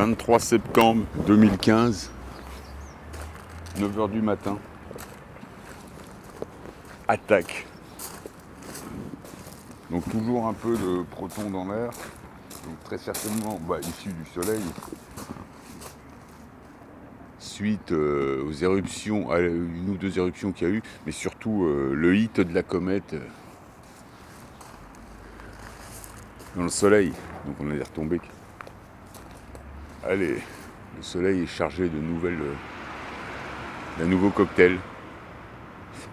23 septembre 2015, 9h du matin. Attaque. Donc toujours un peu de protons dans l'air, donc très certainement issu du soleil, suite aux éruptions, à une ou deux éruptions qu'il y a eu, mais surtout le hit de la comète dans le soleil. Donc on a des retombées. Allez, le soleil est chargé d'un nouveau cocktail.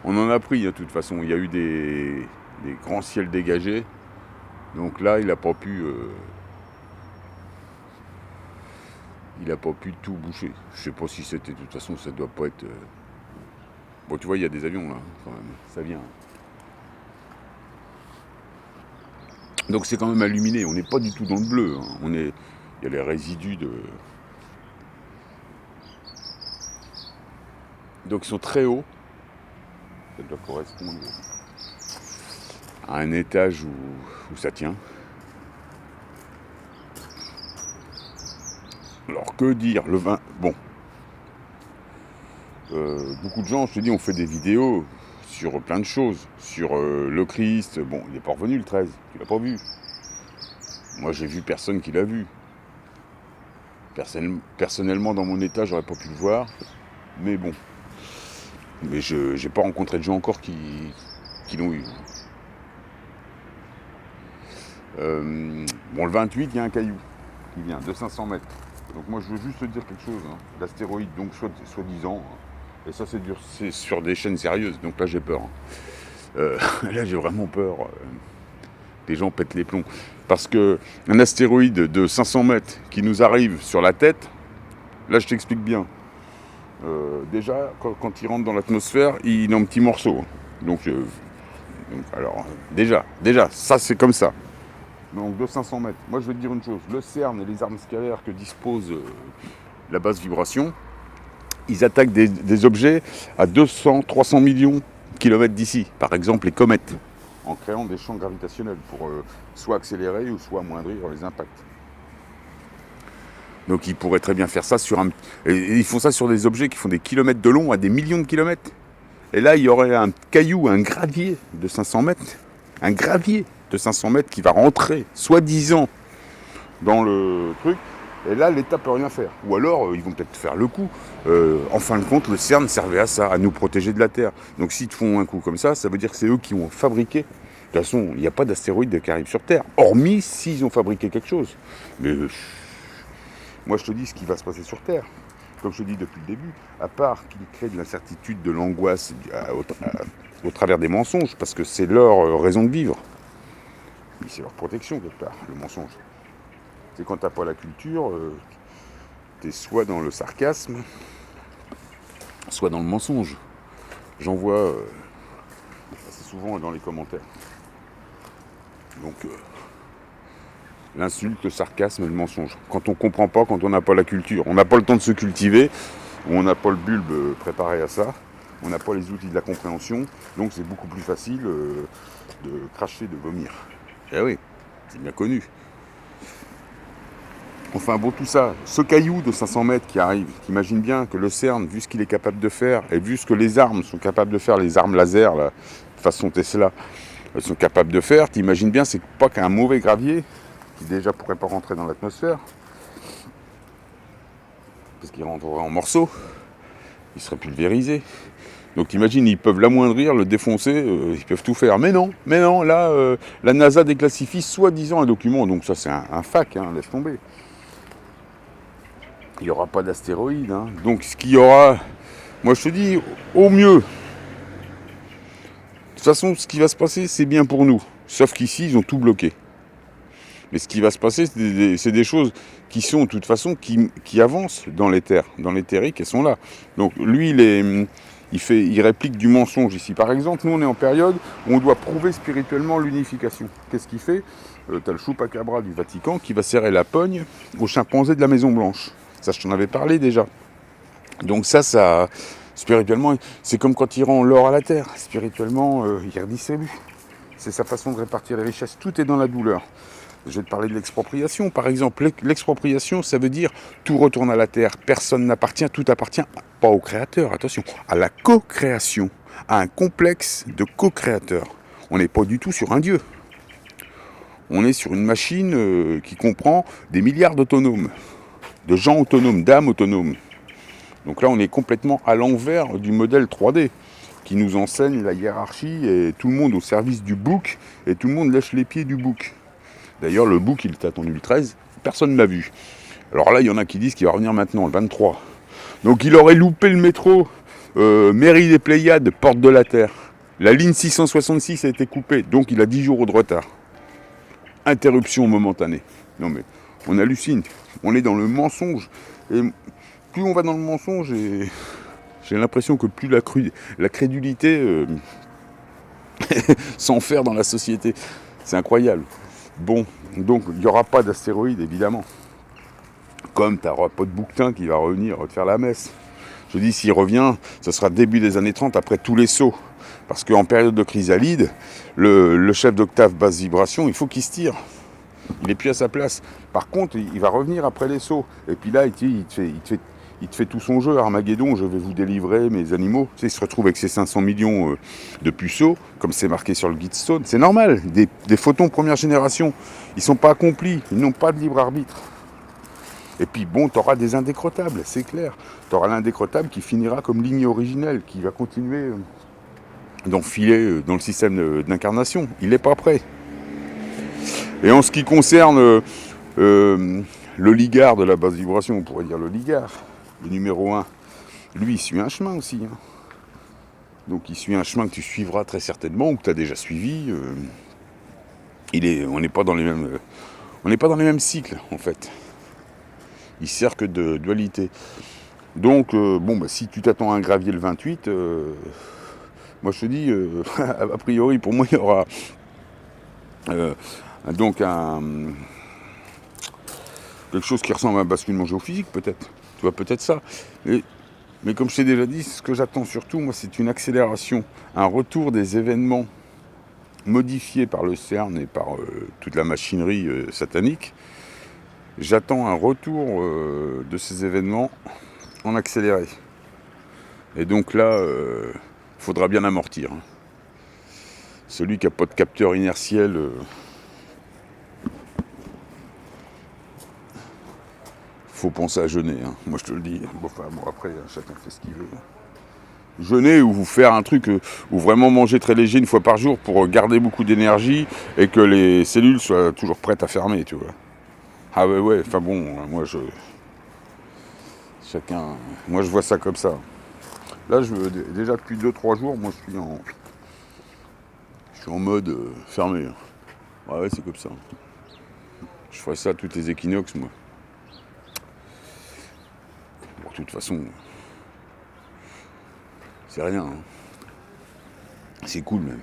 On en a pris de toute façon, il y a eu des grands ciels dégagés, donc là il n'a pas pu tout boucher. Je sais pas si c'était, de toute façon ça doit pas être bon, tu vois, il y a des avions là quand même, ça vient, donc c'est quand même illuminé, on n'est pas du tout dans le bleu, hein. Il y a les résidus donc ils sont très hauts, ça doit correspondre à un étage où ça tient. Alors que dire, le vin, bon, beaucoup de gens, je te dis, ont fait des vidéos sur plein de choses, sur le Christ, bon, il n'est pas revenu le 13, tu l'as pas vu. Moi j'ai vu personne qui l'a vu. Personnellement dans mon état j'aurais pas pu le voir, mais bon. Mais j'ai pas rencontré de gens encore qui l'ont eu. Bon, le 28, il y a un caillou qui vient de 500 mètres. Donc moi je veux juste te dire quelque chose, hein. L'astéroïde, donc soi-disant, et ça c'est sur des chaînes sérieuses, donc là j'ai peur. Là j'ai vraiment peur. Les gens pètent les plombs. Parce qu'un astéroïde de 500 mètres qui nous arrive sur la tête, là je t'explique bien. Déjà, quand il rentre dans l'atmosphère, il est en petits morceaux. Donc alors, déjà, ça c'est comme ça. Donc de 500 mètres. Moi je vais te dire une chose, le CERN et les armes scalaires que dispose la basse vibration, ils attaquent des objets à 200-300 millions de kilomètres d'ici. Par exemple les comètes, en créant des champs gravitationnels pour soit accélérer ou soit amoindrir les impacts. Donc ils pourraient très bien faire ça et ils font ça sur des objets qui font des kilomètres de long à des millions de kilomètres. Et là, il y aurait un caillou, un gravier de 500 mètres. Un gravier de 500 mètres qui va rentrer, soi-disant, dans le truc. Et là, l'État peut rien faire. Ou alors, ils vont peut-être faire le coup. En fin de compte, le CERN servait à ça, à nous protéger de la Terre. Donc s'ils te font un coup comme ça veut dire que c'est eux qui ont fabriqué. De toute façon, il n'y a pas d'astéroïde qui arrive sur Terre. Hormis s'ils ont fabriqué quelque chose. Mais moi, je te dis ce qui va se passer sur Terre. Comme je te dis depuis le début, à part qu'ils créent de l'incertitude, de l'angoisse au travers des mensonges, parce que c'est leur raison de vivre. Mais c'est leur protection, quelque part, le mensonge. C'est quand t'as pas la culture, t'es soit dans le sarcasme, soit dans le mensonge. J'en vois assez souvent dans les commentaires. Donc, l'insulte, le sarcasme et le mensonge. Quand on comprend pas, quand on n'a pas la culture, on n'a pas le temps de se cultiver, on n'a pas le bulbe préparé à ça, on n'a pas les outils de la compréhension, donc c'est beaucoup plus facile de cracher, de vomir. Eh oui, c'est bien connu. Enfin bon, tout ça, ce caillou de 500 mètres qui arrive, t'imagines bien que le CERN, vu ce qu'il est capable de faire, et vu ce que les armes sont capables de faire, les armes laser, là, façon Tesla, elles sont capables de faire, t'imagines bien, c'est pas qu'un mauvais gravier, qui déjà pourrait pas rentrer dans l'atmosphère, parce qu'il rentrerait en morceaux, il serait pulvérisé. Donc imagine, ils peuvent l'amoindrir, le défoncer, ils peuvent tout faire. Mais non, là, la NASA déclassifie soi-disant un document, donc ça c'est un fac, hein, laisse tomber. Il n'y aura pas d'astéroïde, hein. Donc ce qu'il y aura, moi je te dis, au mieux. De toute façon, ce qui va se passer, c'est bien pour nous. Sauf qu'ici, ils ont tout bloqué. Mais ce qui va se passer, c'est des choses qui sont, de toute façon, qui avancent dans l'éther, dans l'éthérique, elles sont là. Donc lui, il réplique du mensonge ici. Par exemple, nous, on est en période où on doit prouver spirituellement l'unification. Qu'est-ce qu'il fait ? T'as le chupacabra du Vatican qui va serrer la pogne aux chimpanzés de la Maison Blanche. Ça, je t'en avais parlé déjà. Donc ça, spirituellement, c'est comme quand il rend l'or à la terre. Spirituellement, il redistribue. C'est sa façon de répartir les richesses. Tout est dans la douleur. Je vais te parler de l'expropriation. Par exemple, l'expropriation, ça veut dire tout retourne à la terre, personne n'appartient, tout appartient, pas au créateur, attention, à la co-création, à un complexe de co-créateurs. On n'est pas du tout sur un dieu. On est sur une machine qui comprend des milliards d'autonomes, de gens autonomes, d'âmes autonomes. Donc là, on est complètement à l'envers du modèle 3D qui nous enseigne la hiérarchie et tout le monde au service du bouc et tout le monde lèche les pieds du bouc. D'ailleurs, le bouc, il était attendu le 13, personne ne l'a vu. Alors là, il y en a qui disent qu'il va revenir maintenant, le 23. Donc il aurait loupé le métro, Mairie des Pléiades, Porte de la Terre. La ligne 666 a été coupée, donc il a 10 jours de retard. Interruption momentanée. Non mais, on hallucine. On est dans le mensonge. Et plus on va dans le mensonge, j'ai l'impression que plus la crédulité s'enferme dans la société. C'est incroyable. Bon, donc il n'y aura pas d'astéroïde évidemment. Comme tu n'auras pas de bouquetin qui va revenir te faire la messe. Je dis, s'il revient, ce sera début des années 30, après tous les sauts. Parce qu'en période de chrysalide, le chef d'octave basse vibration, il faut qu'il se tire. Il n'est plus à sa place. Par contre, il va revenir après les sauts. Et puis là, il te fait tout son jeu, Armageddon, je vais vous délivrer mes animaux. Tu sais, il se retrouve avec ses 500 millions de puceaux, comme c'est marqué sur le Gitstone. C'est normal, des photons première génération, ils ne sont pas accomplis, ils n'ont pas de libre arbitre. Et puis bon, tu auras des indécrottables, c'est clair. Tu auras l'indécrottable qui finira comme ligne originelle, qui va continuer d'enfiler dans le système d'incarnation. Il n'est pas prêt. Et en ce qui concerne l'oligarque de la basse vibration, on pourrait dire l'oligarque, le numéro 1, lui il suit un chemin aussi. Hein. Donc il suit un chemin que tu suivras très certainement, ou que tu as déjà suivi. On n'est pas dans les mêmes cycles en fait. Il sert que de dualité. Donc bon, bah, si tu t'attends à un gravier le 28, moi je te dis, a priori pour moi il y aura donc quelque chose qui ressemble à un basculement géophysique peut-être. Tu vois, peut-être ça. Mais comme je t'ai déjà dit, ce que j'attends surtout, moi, c'est une accélération, un retour des événements modifiés par le CERN et par toute la machinerie satanique. J'attends un retour de ces événements en accéléré. Et donc là, il faudra bien amortir. Hein. Celui qui n'a pas de capteur inertiel... faut penser à jeûner, hein. Moi je te le dis. Bon, enfin, bon, après, chacun fait ce qu'il veut. Jeûner ou vous faire un truc ou vraiment manger très léger une fois par jour pour garder beaucoup d'énergie et que les cellules soient toujours prêtes à fermer, tu vois. Ah ouais, enfin bon, moi je vois ça comme ça. Là, déjà depuis 2-3 jours, moi je suis en mode fermé. Ouais, c'est comme ça. Je ferai ça à toutes les équinoxes, moi. Bon, de toute façon, c'est rien. Hein. C'est cool même.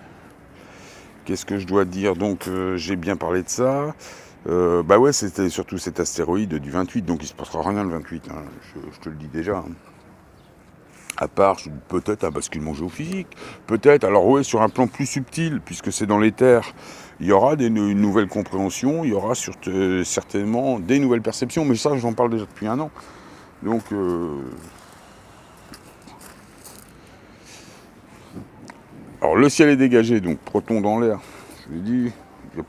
Qu'est-ce que je dois dire? Donc, j'ai bien parlé de ça. Bah ouais, c'était surtout cet astéroïde du 28, donc il se passera rien le 28. Hein. Je te le dis déjà. Hein. À part peut-être un basculement géophysique, peut-être, alors ouais, sur un plan plus subtil, puisque c'est dans les terres, il y aura une nouvelle compréhension, il y aura certainement des nouvelles perceptions, mais ça j'en parle déjà depuis 1 an. Donc alors le ciel est dégagé, donc proton dans l'air, je l'ai dit, il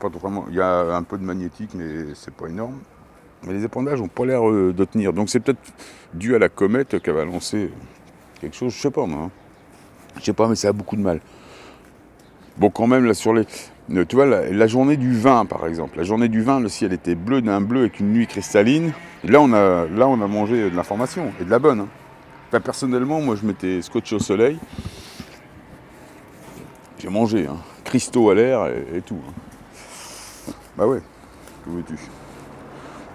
y a un peu de magnétique, mais c'est pas énorme. Mais les épandages n'ont pas l'air de tenir, donc c'est peut-être dû à la comète qui va lancer quelque chose, je sais pas moi. Hein. Je sais pas, mais ça a beaucoup de mal. Bon, quand même, là, tu vois, la journée du 20, par exemple. La journée du 20, le ciel était bleu d'un bleu avec une nuit cristalline. Et là, on a mangé de l'information, et de la bonne. Hein. Enfin, personnellement, moi, je m'étais scotché au soleil. J'ai mangé, hein. Cristaux à l'air et tout. Hein. Bah ouais, que veux-tu.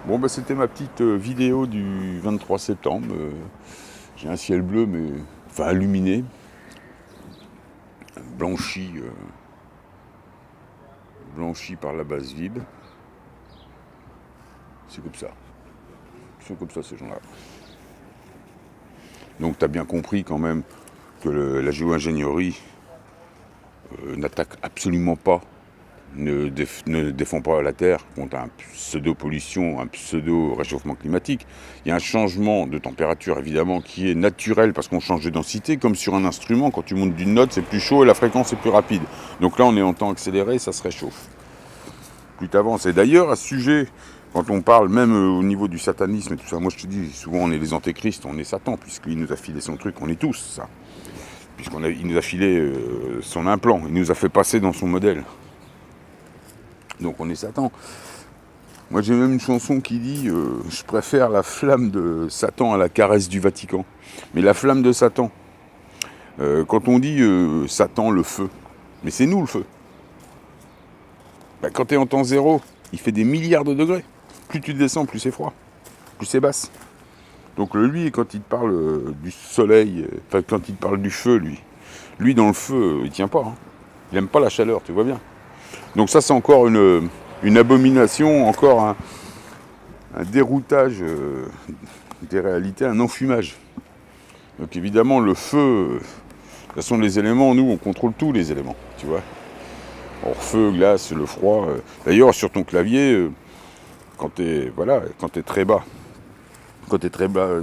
Bon, bah c'était ma petite vidéo du 23 septembre. J'ai un ciel bleu, mais enfin illuminé, blanchi par la basse vib. C'est comme ça. Ils sont comme ça, ces gens-là. Donc tu as bien compris quand même que la géo-ingénierie n'attaque absolument pas ne défend pas la Terre contre un pseudo-pollution, un pseudo-réchauffement climatique. Il y a un changement de température, évidemment, qui est naturel parce qu'on change de densité, comme sur un instrument. Quand tu montes d'une note, c'est plus chaud et la fréquence est plus rapide. Donc là, on est en temps accéléré, ça se réchauffe. Plus tu avances. Et d'ailleurs, à ce sujet, quand on parle même au niveau du satanisme et tout ça, moi je te dis, souvent on est les antéchrists, on est Satan, puisqu'il nous a filé son truc, on est tous ça. Il nous a filé son implant, il nous a fait passer dans son modèle. Donc on est Satan. Moi j'ai même une chanson qui dit je préfère la flamme de Satan à la caresse du Vatican. Mais la flamme de Satan, quand on dit Satan le feu, mais c'est nous le feu. Quand tu es en temps zéro, il fait des milliards de degrés. Plus tu descends, plus c'est froid, plus c'est basse. Donc lui, quand il te parle du soleil, quand il te parle du feu, lui dans le feu, il tient pas. Hein. Il aime pas la chaleur, tu vois bien. Donc ça, c'est encore une abomination, encore un déroutage des réalités, un enfumage. Donc évidemment, le feu, de toute façon, les éléments, nous, on contrôle tous les éléments, tu vois. Or, feu, glace, le froid. D'ailleurs, sur ton clavier, quand t'es très bas,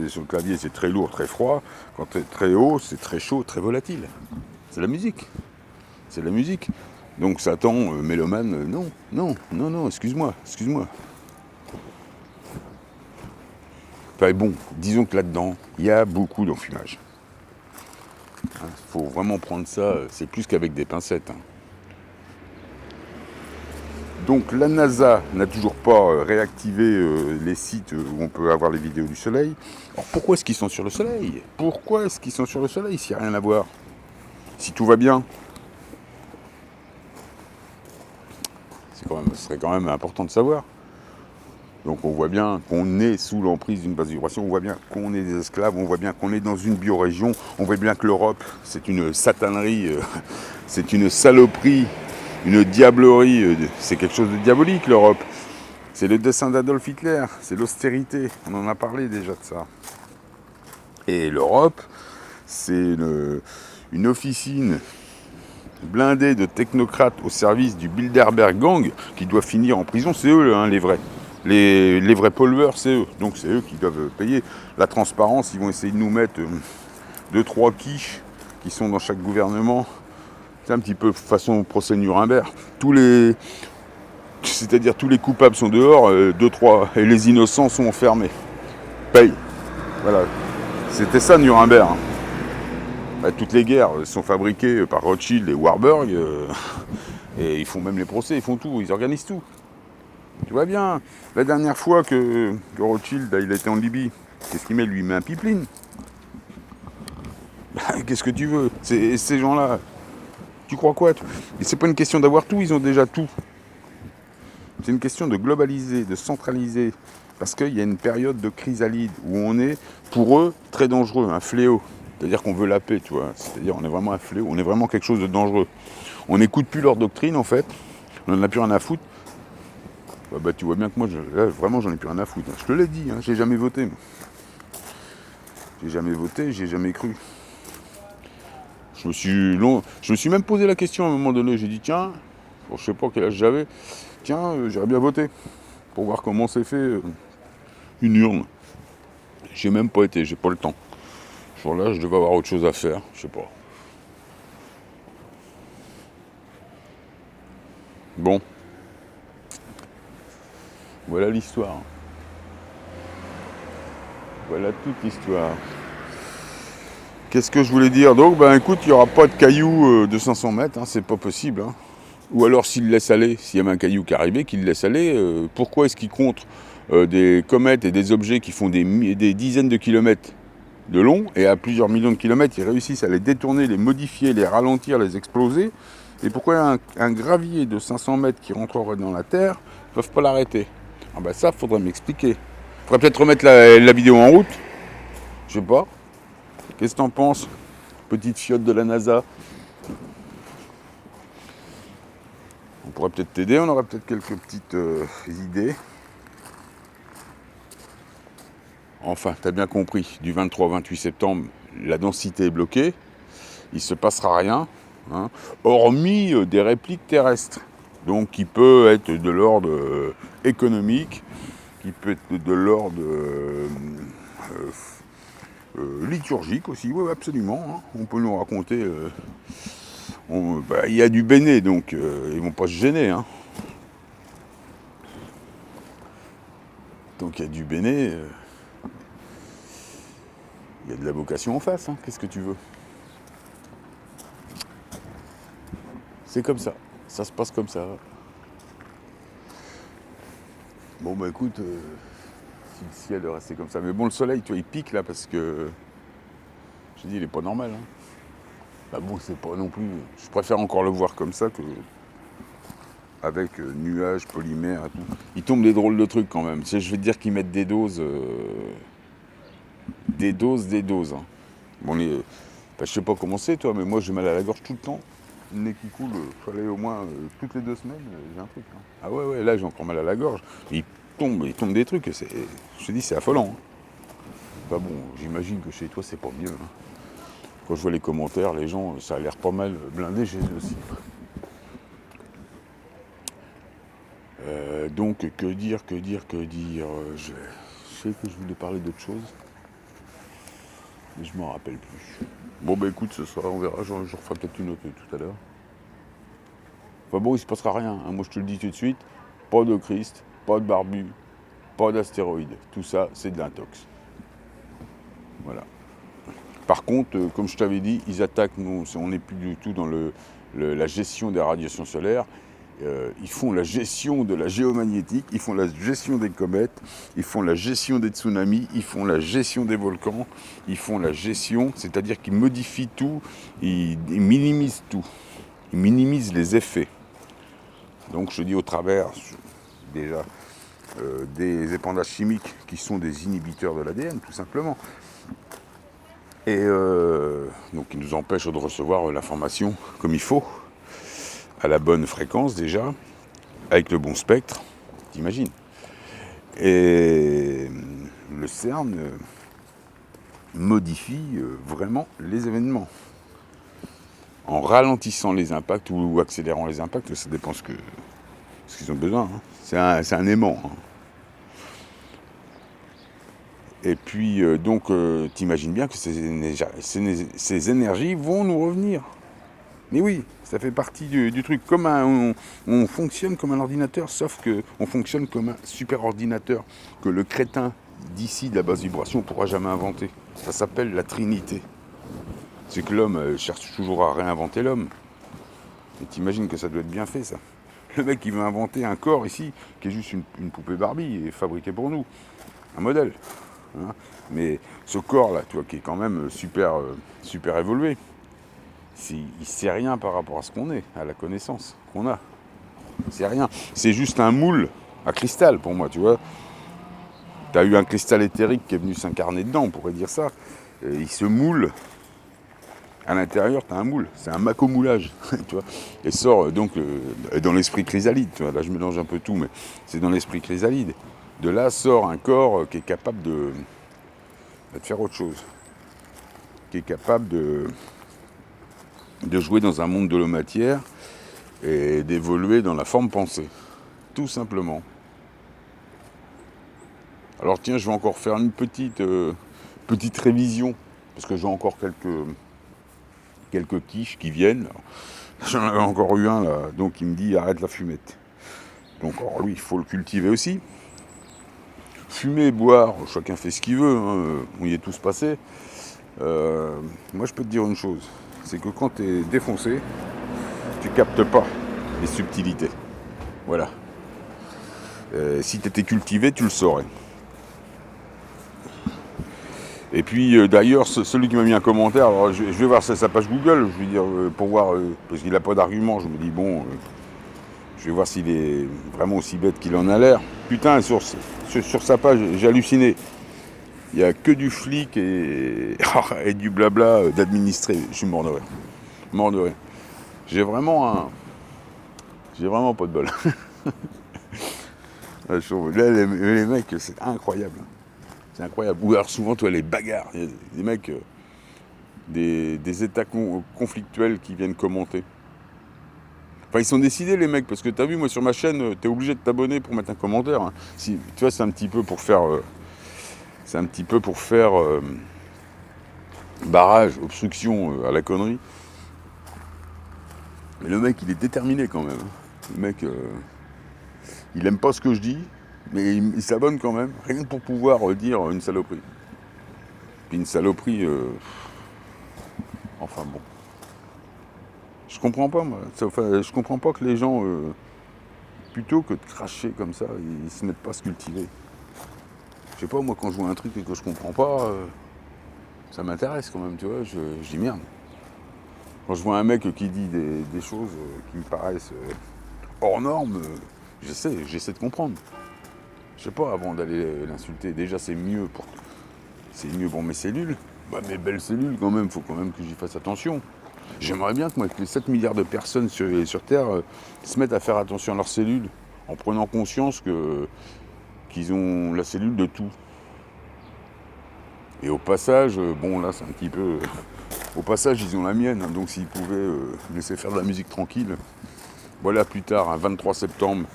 sur le clavier, c'est très lourd, très froid. Quand t'es très haut, c'est très chaud, très volatile. C'est la musique. C'est la musique. Donc Satan, mélomane, non, excuse-moi. Enfin bon, disons que là-dedans, il y a beaucoup d'enfumage. Faut vraiment prendre ça, c'est plus qu'avec des pincettes. Hein. Donc la NASA n'a toujours pas réactivé les sites où on peut avoir les vidéos du Soleil. Alors pourquoi est-ce qu'ils sont sur le Soleil? Pourquoi est-ce qu'ils sont sur le Soleil s'il n'y a rien à voir? Si tout va bien, ce serait quand même important de savoir. Donc on voit bien qu'on est sous l'emprise d'une basse vibration, on voit bien qu'on est des esclaves, on voit bien qu'on est dans une biorégion, on voit bien que l'Europe, c'est une satanerie, c'est une saloperie, une diablerie, c'est quelque chose de diabolique l'Europe. C'est le dessein d'Adolf Hitler, c'est l'austérité, on en a parlé déjà de ça. Et l'Europe, c'est une officine blindée de technocrates au service du Bilderberg Gang qui doit finir en prison, c'est eux hein, les vrais. Les vrais pollueurs, c'est eux. Donc c'est eux qui doivent payer. La transparence, ils vont essayer de nous mettre 2-3 quiches qui sont dans chaque gouvernement. C'est un petit peu façon procès Nuremberg. C'est-à-dire tous les coupables sont dehors, 2-3, et les innocents sont enfermés. Paye. Voilà. C'était ça Nuremberg. Hein. Toutes les guerres sont fabriquées par Rothschild et Warburg. Et ils font même les procès, ils font tout, ils organisent tout. Tu vois bien, la dernière fois que Rothschild il était en Libye, qu'est-ce qu'il met? Lui, il met un pipeline. Qu'est-ce que tu veux? Ces gens-là, tu crois quoi? Et c'est pas une question d'avoir tout, ils ont déjà tout. C'est une question de globaliser, de centraliser. Parce qu'il y a une période de chrysalide où on est, pour eux, très dangereux, un fléau. C'est-à-dire qu'on veut la paix, tu vois. C'est-à-dire on est vraiment un fléau, on est vraiment quelque chose de dangereux. On n'écoute plus leur doctrine, en fait. On n'en a plus rien à foutre. Tu vois bien que moi, vraiment, j'en ai plus rien à foutre. Je te l'ai dit, hein, j'ai jamais voté. J'ai jamais voté, j'ai jamais cru. Je me suis même posé la question à un moment donné. J'ai dit, tiens, je sais pas quel âge j'avais, j'aurais bien voté pour voir comment c'est fait une urne. J'ai même pas été, j'ai pas le temps. Ce jour-là, je devais avoir autre chose à faire, je sais pas. Bon. Voilà l'histoire. Voilà toute l'histoire. Qu'est-ce que je voulais dire? Donc, écoute, il n'y aura pas de cailloux de 500 mètres, hein, c'est pas possible. Hein. Ou alors s'il laisse aller, s'il y avait un caillou qui arrivait, qu'il laisse aller, pourquoi est-ce qu'il compte des comètes et des objets qui font des dizaines de kilomètres de long et à plusieurs millions de kilomètres, ils réussissent à les détourner, les modifier, les ralentir, les exploser? Et pourquoi un gravier de 500 mètres qui rentrerait dans la Terre, ils ne peuvent pas l'arrêter? Ça, faudrait m'expliquer. Faudrait peut-être remettre la vidéo en route. Je sais pas. Qu'est-ce que t'en penses? Petite fiotte de la NASA. On pourrait peut-être t'aider, on aurait peut-être quelques petites idées. Enfin, t'as bien compris, du 23 au 28 septembre, la densité est bloquée. Il ne se passera rien, hein, hormis des répliques terrestres. Donc qui peut être de l'ordre économique, qui peut être de l'ordre liturgique aussi, oui absolument. Hein. On peut nous raconter, il y a du béné, donc ils vont pas se gêner. Hein. Donc il y a du béné, il y a de la vocation en face, hein. Qu'est-ce que tu veux? C'est comme ça se passe comme ça. Bon bah écoute, si le ciel est resté comme ça, mais bon le soleil, tu vois, il pique là parce que, je dis, il est pas normal. Hein. Bah bon, c'est pas non plus, je préfère encore le voir comme ça que avec nuages, polymères et tout. Il tombe des drôles de trucs quand même. Tu sais, je vais te dire qu'ils mettent des doses. Hein. Bon, je sais pas comment c'est toi, mais moi j'ai mal à la gorge tout le temps. Le nez qui coule, il fallait au moins toutes les 2 semaines, j'ai un truc. Hein. Ah ouais, là j'ai encore mal à la gorge. Il tombe des trucs, je te dis, c'est affolant. Hein. Bah bon, j'imagine que chez toi c'est pas mieux. Hein. Quand je vois les commentaires, les gens, ça a l'air pas mal blindé chez eux aussi. Donc, que dire je sais que je voulais parler d'autre chose, mais je m'en rappelle plus. Bon, bah écoute, ce soir, on verra, j'en referai peut-être une autre tout à l'heure. Enfin bon, il se passera rien, hein. Moi je te le dis tout de suite, pas de Christ, pas de barbu, pas d'astéroïdes. Tout ça, c'est de l'intox. Voilà. Par contre, comme je t'avais dit, ils attaquent, nous, on n'est plus du tout dans la gestion des radiations solaires. Ils font la gestion de la géomagnétique, ils font la gestion des comètes, ils font la gestion des tsunamis, ils font la gestion des volcans, ils font la gestion, c'est-à-dire qu'ils modifient tout, ils minimisent tout, ils minimisent les effets. Donc je dis au travers, déjà, des épandages chimiques qui sont des inhibiteurs de l'ADN, tout simplement. Et donc ils nous empêchent de recevoir l'information comme il faut, à la bonne fréquence déjà, avec le bon spectre, t'imagines. Et le CERN modifie vraiment les événements. En ralentissant les impacts ou accélérant les impacts, ça dépend ce qu'ils ont besoin. Hein. C'est un aimant. Hein. Et puis, t'imagines bien que ces énergies vont nous revenir. Mais oui, ça fait partie du truc. On fonctionne comme un ordinateur, sauf qu'on fonctionne comme un super ordinateur que le crétin d'ici de la basse vibration ne pourra jamais inventer. Ça s'appelle la trinité. C'est que l'homme cherche toujours à réinventer l'homme. Et t'imagines que ça doit être bien fait, ça. Le mec qui veut inventer un corps ici, qui est juste une poupée Barbie, et fabriqué pour nous. Un modèle. Hein. Mais ce corps-là, tu vois, qui est quand même super évolué, il ne sait rien par rapport à ce qu'on est, à la connaissance qu'on a. C'est rien. C'est juste un moule à cristal pour moi, tu vois. Tu as eu un cristal éthérique qui est venu s'incarner dedans, on pourrait dire ça. Et il se moule. À l'intérieur, tu as un moule. C'est un macomoulage, tu vois. Et sort donc dans l'esprit chrysalide, tu vois. Là, je mélange un peu tout, mais c'est dans l'esprit chrysalide. De là sort un corps qui est capable de faire autre chose. Qui est capable de jouer dans un monde de la matière et d'évoluer dans la forme pensée. Tout simplement. Alors tiens, je vais encore faire une petite révision, parce que j'ai encore quelques quiches qui viennent. J'en avais encore eu un là, donc il me dit arrête la fumette. Donc alors lui, il faut le cultiver aussi. Fumer, boire, chacun fait ce qu'il veut, hein, on y est tous passés. Moi je peux te dire une chose, c'est que quand tu es défoncé, tu captes pas les subtilités. Voilà. Si tu étais cultivé, tu le saurais. Et puis d'ailleurs, celui qui m'a mis un commentaire, alors je vais voir sa page Google, je vais dire pour voir, parce qu'il n'a pas d'argument, je me dis bon, je vais voir s'il est vraiment aussi bête qu'il en a l'air. Putain, sur sa page, j'ai halluciné. Il n'y a que du flic et du blabla d'administré. Je suis mort de rire. Mort de rire. J'ai vraiment pas de bol. Là, les mecs, c'est incroyable. C'est incroyable. Ou alors souvent, toi, les bagarres. Il y a des mecs, des états conflictuels qui viennent commenter. Enfin, ils sont décidés, les mecs, parce que t'as vu, moi, sur ma chaîne, t'es obligé de t'abonner pour mettre un commentaire. Hein. Si, tu vois, c'est un petit peu pour faire... barrage, obstruction à la connerie. Mais le mec, il est déterminé quand même. Le mec, il aime pas ce que je dis, mais il s'abonne quand même, rien que pour pouvoir dire une saloperie. Puis une saloperie... enfin bon. Je comprends pas, moi. Enfin, je comprends pas que les gens, plutôt que de cracher comme ça, ils se mettent pas à se cultiver. Je sais pas, moi, quand je vois un truc et que je comprends pas, ça m'intéresse quand même, tu vois. Je dis merde. Quand je vois un mec qui dit des choses qui me paraissent hors normes, j'essaie de comprendre. Je sais pas, avant d'aller l'insulter, déjà c'est mieux pour mes cellules. Bah, mes belles cellules quand même, faut quand même que j'y fasse attention. J'aimerais bien que, moi, que les 7 milliards de personnes sur Terre se mettent à faire attention à leurs cellules, en prenant conscience qu'ils ont la cellule de tout. Et au passage, bon là c'est un petit peu... au passage ils ont la mienne, hein, donc s'ils pouvaient laisser faire de la musique tranquille, voilà plus tard, un 23 septembre,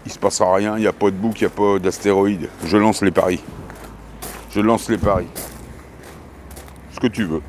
il se passera rien, il n'y a pas de bouc, il n'y a pas d'astéroïde. Je lance les paris. Je lance les paris. Ce que tu veux.